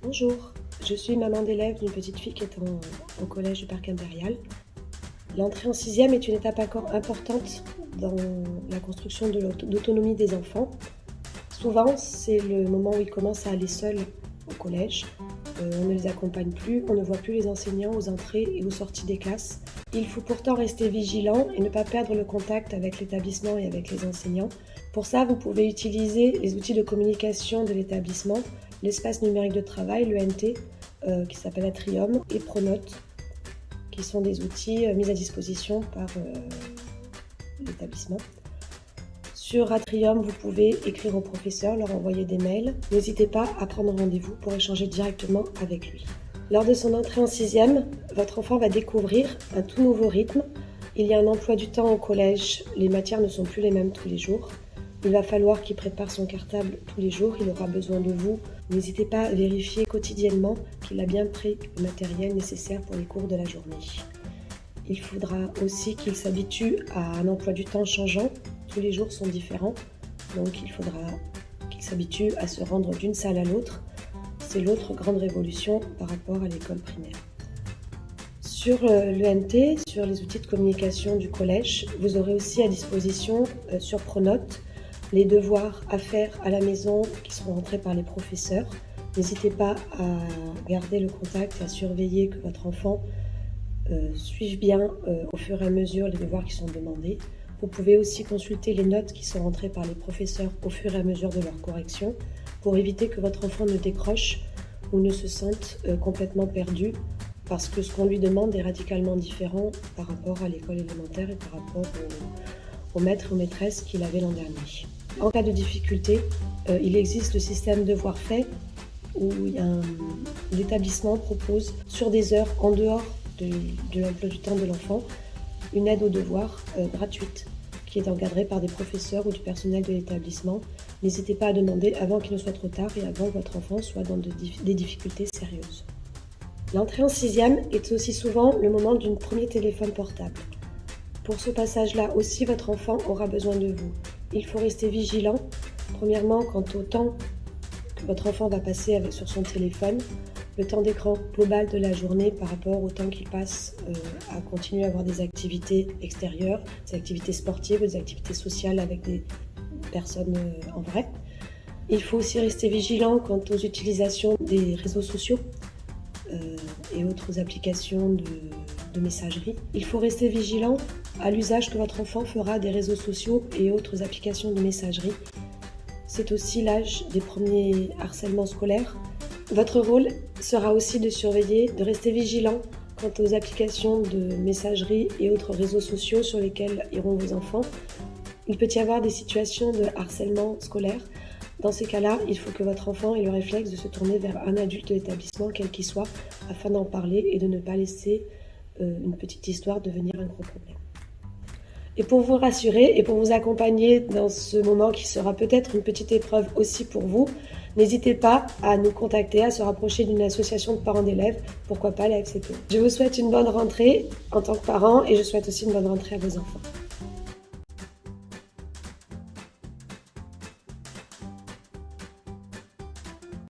Bonjour, je suis maman d'élève d'une petite fille qui est au collège du Parc Impérial. L'entrée en sixième est une étape importante dans la construction d'autonomie des enfants. Souvent, c'est le moment où ils commencent à aller seuls au collège. On ne les accompagne plus, on ne voit plus les enseignants aux entrées et aux sorties des classes. Il faut pourtant rester vigilant et ne pas perdre le contact avec l'établissement et avec les enseignants. Pour ça, vous pouvez utiliser les outils de communication de l'établissement, l'espace numérique de travail, l'ENT, qui s'appelle Atrium, et Pronote, qui sont des outils mis à disposition par l'établissement. Sur Atrium, vous pouvez écrire au professeur, leur envoyer des mails. N'hésitez pas à prendre rendez-vous pour échanger directement avec lui. Lors de son entrée en sixième, votre enfant va découvrir un tout nouveau rythme. Il y a un emploi du temps au collège, les matières ne sont plus les mêmes tous les jours. Il va falloir qu'il prépare son cartable tous les jours, il aura besoin de vous. N'hésitez pas à vérifier quotidiennement qu'il a bien pris le matériel nécessaire pour les cours de la journée. Il faudra aussi qu'il s'habitue à un emploi du temps changeant. Tous les jours sont différents, donc il faudra qu'il s'habitue à se rendre d'une salle à l'autre. C'est l'autre grande révolution par rapport à l'école primaire. Sur l'ENT, sur les outils de communication du collège, vous aurez aussi à disposition sur Pronote les devoirs à faire à la maison qui seront rentrés par les professeurs. N'hésitez pas à garder le contact et à surveiller que votre enfant suive bien au fur et à mesure les devoirs qui sont demandés. Vous pouvez aussi consulter les notes qui sont rentrées par les professeurs au fur et à mesure de leur correction pour éviter que votre enfant ne décroche ou ne se sente complètement perdu parce que ce qu'on lui demande est radicalement différent par rapport à l'école élémentaire et par rapport aux maîtres ou maîtresses qu'il avait l'an dernier. En cas de difficulté, il existe le système devoir fait où l'établissement propose sur des heures en dehors de l'emploi du temps de l'enfant une aide aux devoirs gratuite qui est encadrée par des professeurs ou du personnel de l'établissement. N'hésitez pas à demander avant qu'il ne soit trop tard et avant que votre enfant soit dans des difficultés sérieuses. L'entrée en sixième est aussi souvent le moment d'un premier téléphone portable. Pour ce passage-là aussi, votre enfant aura besoin de vous. Il faut rester vigilant, premièrement, quant au temps que votre enfant va passer sur son téléphone, le temps d'écran global de la journée par rapport au temps qu'il passe à continuer à avoir des activités extérieures, des activités sportives, des activités sociales avec des personnes en vrai. Il faut aussi rester vigilant quant aux utilisations des réseaux sociaux et autres applications de messagerie. Il faut rester vigilant à l'usage que votre enfant fera des réseaux sociaux et autres applications de messagerie. C'est aussi l'âge des premiers harcèlements scolaires. Votre rôle sera aussi de surveiller, de rester vigilant quant aux applications de messagerie et autres réseaux sociaux sur lesquels iront vos enfants. Il peut y avoir des situations de harcèlement scolaire. Dans ces cas-là, il faut que votre enfant ait le réflexe de se tourner vers un adulte de l'établissement, quel qu'il soit, afin d'en parler et de ne pas laisser une petite histoire devenir un gros problème. Et pour vous rassurer et pour vous accompagner dans ce moment qui sera peut-être une petite épreuve aussi pour vous, n'hésitez pas à nous contacter, à se rapprocher d'une association de parents d'élèves, pourquoi pas la FCPE. Je vous souhaite une bonne rentrée en tant que parent et je souhaite aussi une bonne rentrée à vos enfants.